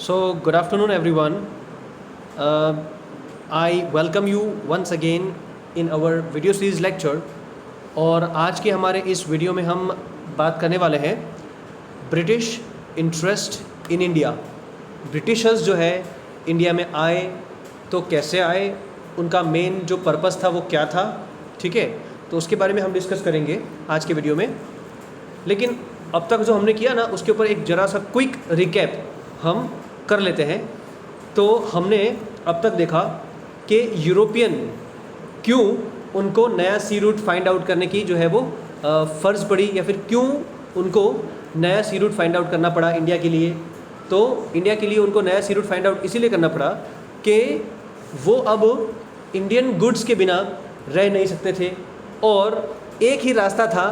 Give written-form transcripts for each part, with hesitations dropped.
So, good afternoon, everyone. I welcome you once again in our video series lecture. और आज के हमारे इस वीडियो में हम बात करने वाले हैं British interest in India. Britishers जो है इंडिया में आए तो कैसे आए, उनका मेन जो पर्पस था वो क्या था, ठीक है। तो उसके बारे में हम डिस्कस करेंगे आज के वीडियो में। लेकिन अब तक जो हमने किया ना, उसके ऊपर एक ज़रा सा क्विक रिकैप हम कर लेते हैं। तो हमने अब तक देखा कि यूरोपियन क्यों उनको नया सी रूट फाइंड आउट करने की जो है वो फ़र्ज़ पड़ी, या फिर क्यों उनको नया सी रूट फाइंड आउट करना पड़ा इंडिया के लिए। तो इंडिया के लिए उनको नया सी रूट फाइंड आउट इसीलिए करना पड़ा कि वो अब इंडियन गुड्स के बिना रह नहीं सकते थे, और एक ही रास्ता था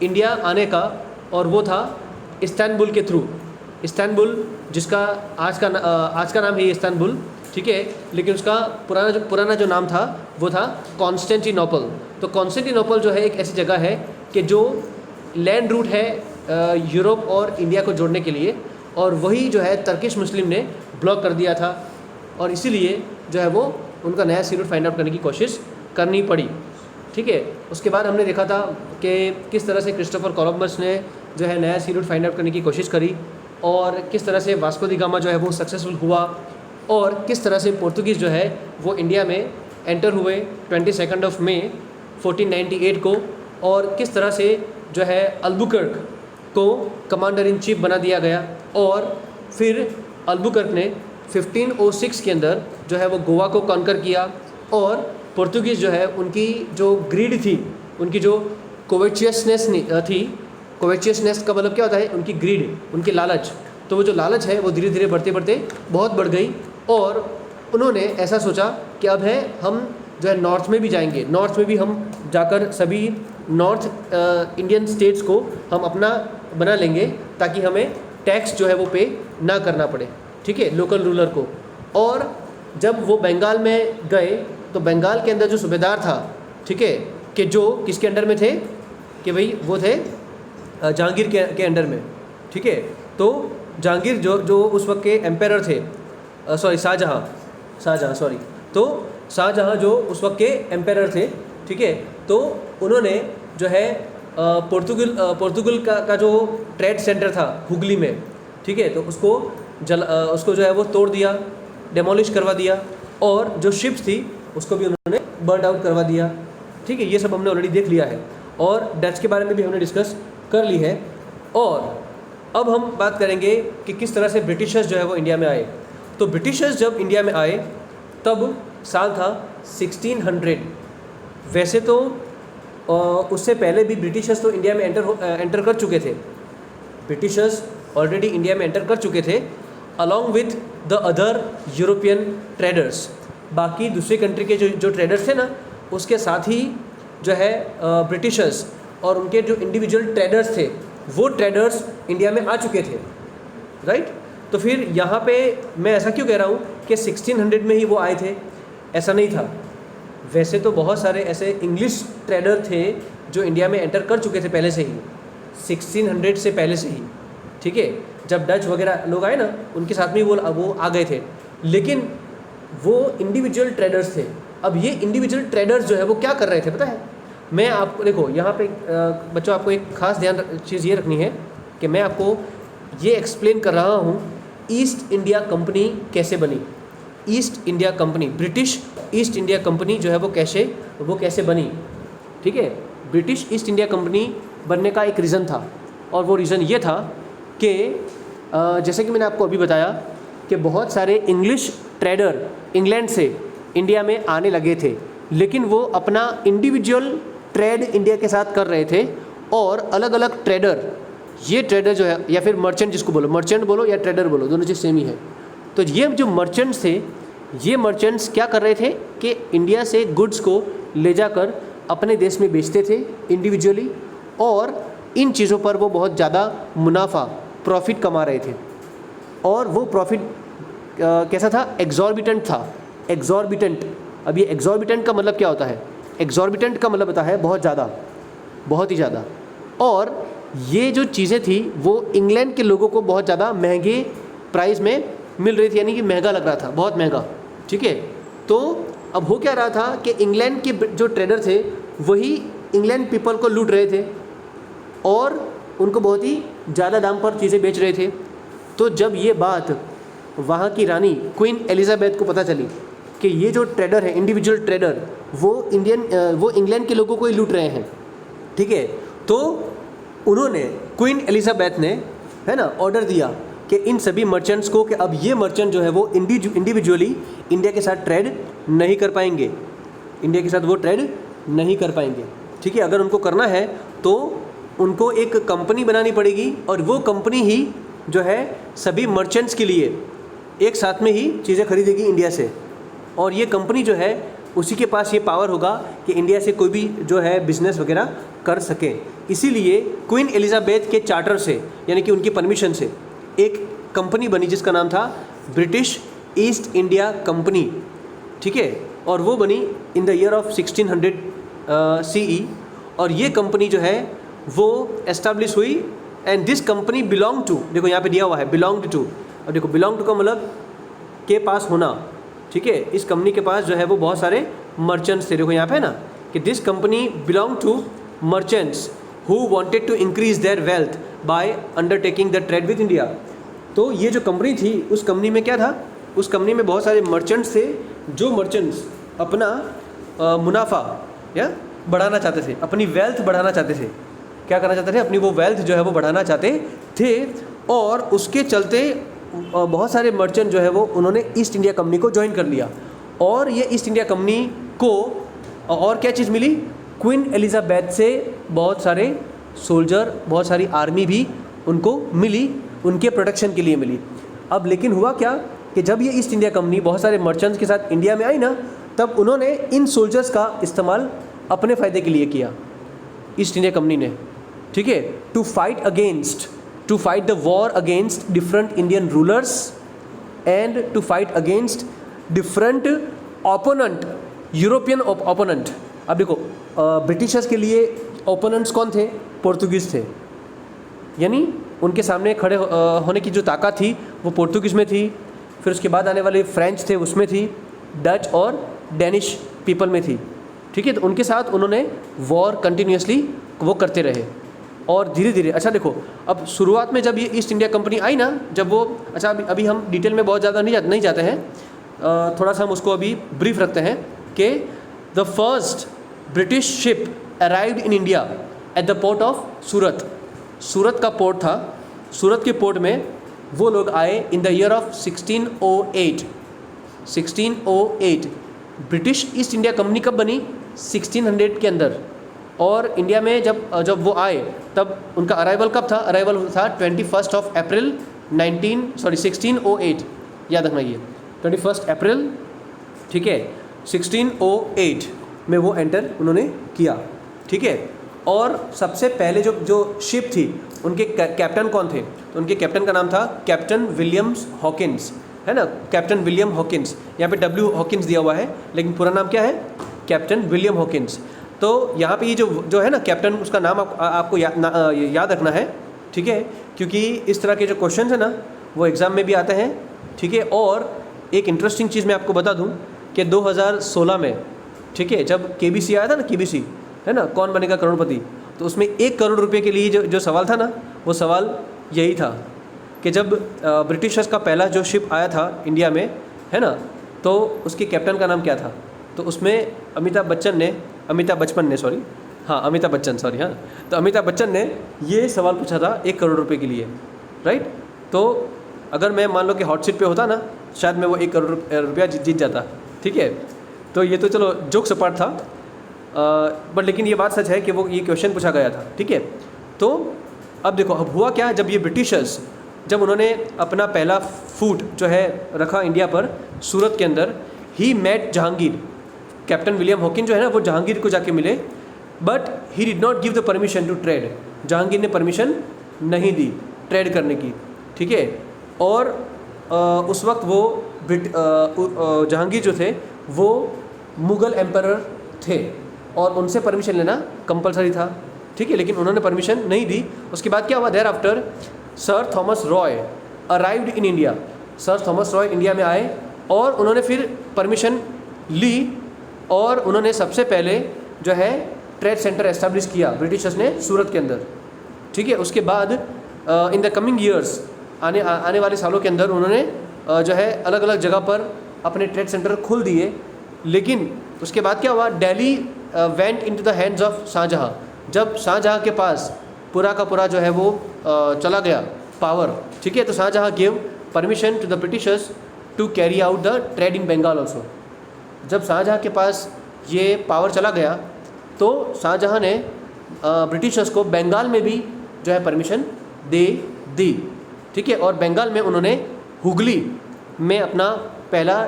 इंडिया आने का, और वो था इस्तांबुल के थ्रू। इस्तांबुल जिसका आज का नाम है इस्तांबुल, ठीक है, लेकिन उसका पुराना जो नाम था वो था कॉन्स्टेंटिनोपल। तो कॉन्स्टेंटिनोपल जो है एक ऐसी जगह है कि जो लैंड रूट है यूरोप और इंडिया को जोड़ने के लिए, और वही जो है टर्किश मुस्लिम ने ब्लॉक कर दिया था, और इसीलिए जो है वो उनका नया सी रूट फाइंड आउट करने की कोशिश करनी पड़ी, ठीक है। उसके बाद हमने देखा था कि किस तरह से क्रिस्टोफर कोलंबस ने जो है नया सी रूट फाइंड आउट करने की कोशिश करी, और किस तरह से वास्को दी गामा जो है वो सक्सेसफुल हुआ, और किस तरह से पोर्तुगीज़ जो है वो इंडिया में एंटर हुए 22 मई 1498 को, और किस तरह से जो है अल्बुकर्क को कमांडर इन चीफ बना दिया गया, और फिर अल्बुकर्क ने 1506 के अंदर जो है वो गोवा को कॉन्कर किया। और पोर्तुगीज़ जो है उनकी जो ग्रीड थी, उनकी जो कोवेचियसनेस थी, कोवेचियसनेस का मतलब क्या होता है, उनकी ग्रीड, उनकी लालच। तो वो जो लालच है वो धीरे धीरे बढ़ते बढ़ते बहुत बढ़ गई, और उन्होंने ऐसा सोचा कि अब है हम जो है नॉर्थ में भी जाएंगे, नॉर्थ में भी हम जाकर सभी नॉर्थ इंडियन स्टेट्स को हम अपना बना लेंगे, ताकि हमें टैक्स जो है वो पे ना करना पड़े, ठीक है, लोकल रूलर को। और जब वो बंगाल में गए तो बंगाल के अंदर जो सूबेदार था, ठीक है, कि जो किसके अंडर में थे, कि भाई वो थे जहांगीर के अंडर में, ठीक है। तो जहांगीर जो उस वक्त के एम्पायर थे, शाहजहाँ सॉरी, तो शाहजहाँ जो उस वक्त के एम्पायर थे, ठीक है, तो उन्होंने जो है पोर्तुगल का जो ट्रेड सेंटर था हुगली में, ठीक है, तो उसको जो है वो तोड़ दिया, डेमोलिश करवा दिया, और जो शिप्स थी उसको भी उन्होंने बर्न आउट करवा दिया, ठीक है। ये सब हमने ऑलरेडी देख लिया है, और डच के बारे में भी हमने डिस्कस कर ली है। और अब हम बात करेंगे कि किस तरह से ब्रिटिशर्स जो है वो इंडिया में आए। तो ब्रिटिशर्स जब इंडिया में आए तब साल था 1600। वैसे तो उससे पहले भी ब्रिटिशर्स तो इंडिया में एंटर कर चुके थे। ब्रिटिशर्स ऑलरेडी इंडिया में एंटर कर चुके थे along with the other European traders. बाकी दूसरे कंट्री के जो ट्रेडर्स थे ना, उसके साथ ही जो है ब्रिटिशर्स और उनके जो इंडिविजुअल ट्रेडर्स थे, वो ट्रेडर्स इंडिया में आ चुके थे, राइट। तो फिर यहाँ पे मैं ऐसा क्यों कह रहा हूँ कि 1600 में ही वो आए थे, ऐसा नहीं था। वैसे तो बहुत सारे ऐसे इंग्लिश ट्रेडर थे जो इंडिया में एंटर कर चुके थे पहले से ही, 1600 से पहले से ही, ठीक है। जब डच वगैरह लोग आए ना, उनके साथ में वो आ गए थे, लेकिन वो इंडिविजुअल ट्रेडर्स थे। अब ये इंडिविजुअल ट्रेडर्स जो है वो क्या कर रहे थे पता है? मैं आपको देखो यहाँ पे बच्चों, आपको एक ख़ास चीज़ ये रखनी है कि मैं आपको ये एक्सप्लेन कर रहा हूँ ईस्ट इंडिया कंपनी कैसे बनी। East India company, British east India company जो है वो कैसे बनी, ठीक है। ब्रिटिश ईस्ट इंडिया कंपनी बनने का एक रीज़न था, और वो रीज़न ये था कि जैसे कि मैंने आपको अभी बताया कि बहुत सारे इंग्लिश ट्रेडर इंग्लैंड से इंडिया में आने लगे थे, लेकिन वो अपना इंडिविजुअल ट्रेड इंडिया के साथ कर रहे थे, और अलग अलग ट्रेडर, ये ट्रेडर जो है, या फिर मर्चेंट, जिसको बोलो मर्चेंट बोलो या ट्रेडर बोलो, दोनों चीज़ सेम ही है। तो ये जो मर्चेंट्स थे, ये मर्चेंट्स क्या कर रहे थे कि इंडिया से गुड्स को ले जाकर अपने देश में बेचते थे इंडिविजुअली, और इन चीज़ों पर वो बहुत ज़्यादा मुनाफा, प्रॉफिट कमा रहे थे। और वो प्रॉफिट कैसा था? एग्जॉर्बिटेंट था, एग्जॉर्बिटेंट। अब ये एग्जॉर्बिटेंट का मतलब क्या होता है? एग्जॉर्बिटेंट का मतलब होता है बहुत ज़्यादा, बहुत ही ज़्यादा। और ये जो चीज़ें थी वो इंग्लैंड के लोगों को बहुत ज़्यादा महंगे प्राइस में मिल रही थी, यानी कि महंगा लग रहा था, बहुत महंगा, ठीक है। तो अब हो क्या रहा था कि इंग्लैंड के जो ट्रेडर थे वही इंग्लैंड पीपल को लूट रहे थे और उनको बहुत ही ज़्यादा दाम पर चीज़ें बेच रहे थे। तो जब ये बात वहाँ की रानी क्वीन एलिजाबेथ को पता चली कि ये जो ट्रेडर है, इंडिविजुअल ट्रेडर, वो इंग्लैंड के लोगों को ही लूट रहे हैं, ठीक है, तो उन्होंने, क्वीन एलिजाबेथ ने, है ना, ऑर्डर दिया कि इन सभी मर्चेंट्स को कि अब ये मर्चेंट जो है वो इंडिविजुअली इंडिया के साथ ट्रेड नहीं कर पाएंगे, इंडिया के साथ वो ट्रेड नहीं कर पाएंगे, ठीक है। अगर उनको करना है तो उनको एक कंपनी बनानी पड़ेगी और वो कंपनी ही जो है सभी मर्चेंट्स के लिए एक साथ में ही चीज़ें खरीदेगी इंडिया से, और ये कंपनी जो है उसी के पास ये पावर होगा कि इंडिया से कोई भी जो है बिज़नेस वगैरह कर सके। इसीलिए क्वीन एलिजाबेथ के चार्टर से, यानी कि उनकी परमिशन से, एक कंपनी बनी जिसका नाम था ब्रिटिश ईस्ट इंडिया कंपनी, ठीक है, और वो बनी in the year of 1600 CE, और ये कंपनी जो है वो एस्टैब्लिश हुई। And this company belong to, देखो यहाँ पे दिया हुआ है बिलोंग्ड टू, और देखो बिलोंग टू का मतलब के पास होना, ठीक है। इस कंपनी के पास जो है वो बहुत सारे मर्चेंट्स थे, देखो यहाँ पे है ना कि this company belong to merchants who wanted to increase their wealth by undertaking the trade with India. तो ये जो कंपनी थी, उस कंपनी में क्या था, उस कंपनी में बहुत सारे मर्चेंट्स थे, जो मर्चेंट्स अपना मुनाफा या बढ़ाना चाहते थे, अपनी वेल्थ बढ़ाना चाहते थे, क्या करना चाहते थे, अपनी वो वेल्थ जो है वो बढ़ाना चाहते थे, और उसके चलते बहुत सारे मर्चेंट जो है वो उन्होंने ईस्ट इंडिया कंपनी को ज्वाइन कर लिया। और ये ईस्ट इंडिया कंपनी को और क्या चीज़ मिली, क्वीन एलिजाबेथ से बहुत सारे सोल्जर, बहुत सारी आर्मी भी उनको मिली, उनके प्रोटेक्शन के लिए मिली। अब लेकिन हुआ क्या कि जब ये ईस्ट इंडिया कंपनी बहुत सारे मर्चेंट्स के साथ इंडिया में आई ना, तब उन्होंने इन सोल्जर्स का इस्तेमाल अपने फ़ायदे के लिए किया, ईस्ट इंडिया कंपनी ने, ठीक है, to fight the war against different Indian rulers and to fight against different opponent, European opponent. अब देखो ब्रिटिशर्स के लिए ओपोनेंट्स कौन थे, पोर्तुगीज़ थे, यानी उनके सामने खड़े होने की जो ताकत थी वो पोर्तुगीज़ में थी। फिर उसके बाद आने वाले फ्रेंच थे, उसमें थी, डच और डेनिश पीपल में थी, ठीक है। तो उनके साथ उन्होंने वॉर कंटिन्यूसली वो करते रहे और धीरे धीरे, अच्छा देखो अब शुरुआत में जब ये ईस्ट इंडिया कंपनी आई ना, जब वो, अच्छा अभी हम डिटेल में बहुत ज़्यादा नहीं जाते हैं, थोड़ा सा हम उसको अभी ब्रीफ रखते हैं कि the first British ship arrived in India at the port of Surat. Surat का पोर्ट था, सूरत के पोर्ट में वो लोग आए in the year of 1608। British east India company कब बनी, 1600 के अंदर, और इंडिया में जब वो आए तब उनका अराइवल कब था, अराइवल था 21 अप्रैल 1608, याद रखना ये 21 अप्रैल, ठीक है, 1608 में वो एंटर उन्होंने किया, ठीक है। और सबसे पहले जो शिप थी उनके कैप्टन कौन थे, तो उनके कैप्टन का नाम था कैप्टन विलियम्स हॉकिंस, है ना, कैप्टन विलियम हॉकिंस। यहाँ पे W हॉकिंस दिया हुआ है लेकिन पूरा नाम क्या है, कैप्टन विलियम हॉकिंस। तो यहाँ पे ये जो है ना कैप्टन, उसका नाम आपको याद रखना है, ठीक है, क्योंकि इस तरह के जो क्वेश्चन है ना वो एग्ज़ाम में भी आते हैं, ठीक है। और एक इंटरेस्टिंग चीज़ मैं आपको बता दूँ कि 2016 में, ठीक है, जब KBC आया था ना, KBC है ना, कौन बनेगा करोड़पति, तो उसमें 1 करोड़ रुपए के लिए जो सवाल था ना, वो सवाल यही था कि जब ब्रिटिशर्स का पहला जो शिप आया था इंडिया में, है ना, तो उसके कैप्टन का नाम क्या था, तो उसमें अमिताभ बच्चन ने ये सवाल पूछा था 1 करोड़ रुपए के लिए, राइट। तो अगर मैं मान लो कि हॉट सीट पे होता ना, शायद मैं वो 1 करोड़ रुपया जीत जाता, ठीक है। तो ये तो चलो जोक्स अपार्ट था, बट लेकिन ये बात सच है कि वो ये क्वेश्चन पूछा गया था, ठीक है। तो अब देखो अब हुआ क्या, जब ये ब्रिटिशर्स, जब उन्होंने अपना पहला फूट जो है रखा इंडिया पर सूरत के अंदर, he met Jahangir, captain William Hawkin जो है ना वो जहांगीर को जाके मिले, but he did not give the permission to trade, Jahangir ने परमिशन नहीं दी ट्रेड करने की, ठीक है। और उस वक्त वो जहांगीर जो थे वो मुग़ल एम्परर थे और उनसे परमिशन लेना कंपलसरी था, ठीक है, लेकिन उन्होंने परमिशन नहीं दी। उसके बाद क्या हुआ, thereafter sir Thomas Roy arrived in India. Sir Thomas Roy India में आए और उन्होंने फिर परमिशन ली और उन्होंने सबसे पहले जो है ट्रेड सेंटर एस्टेब्लिश किया ब्रिटिशर्स ने सूरत के अंदर, ठीक है। उसके बाद इन द कमिंग ईयर्स, आने वाले सालों के अंदर उन्होंने जो है अलग अलग जगह पर अपने ट्रेड सेंटर खोल दिए। लेकिन उसके बाद क्या हुआ, Delhi went into the hands of Shahjahan. जब शाहजहाँ के पास पूरा का पूरा जो है वो चला गया पावर, ठीक है, तो Shahjahan give permission to the Britishers to carry out the trade in Bengal also. जब शाहजहाँ के पास ये पावर चला गया तो शाहजहाँ ने ब्रिटिशर्स को बंगाल में भी जो है परमिशन दे दी, ठीक है। और बंगाल में उन्होंने हुगली में अपना पहला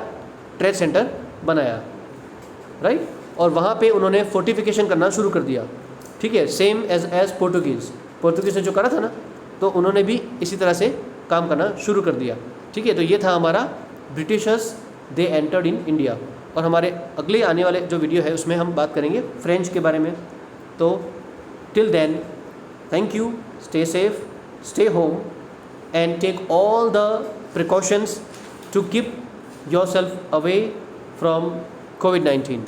ट्रेड सेंटर बनाया, राइट। और वहाँ पे उन्होंने फोर्टिफिकेशन करना शुरू कर दिया, ठीक है, सेम एज पोर्तुगीज़ ने जो करा था ना, तो उन्होंने भी इसी तरह से काम करना शुरू कर दिया, ठीक है। तो ये था हमारा Britishers they entered in India. और हमारे अगले आने वाले जो वीडियो है उसमें हम बात करेंगे फ्रेंच के बारे में। तो till then, thank you, stay safe, stay home and take all the precautions to keep yourself away from COVID-19.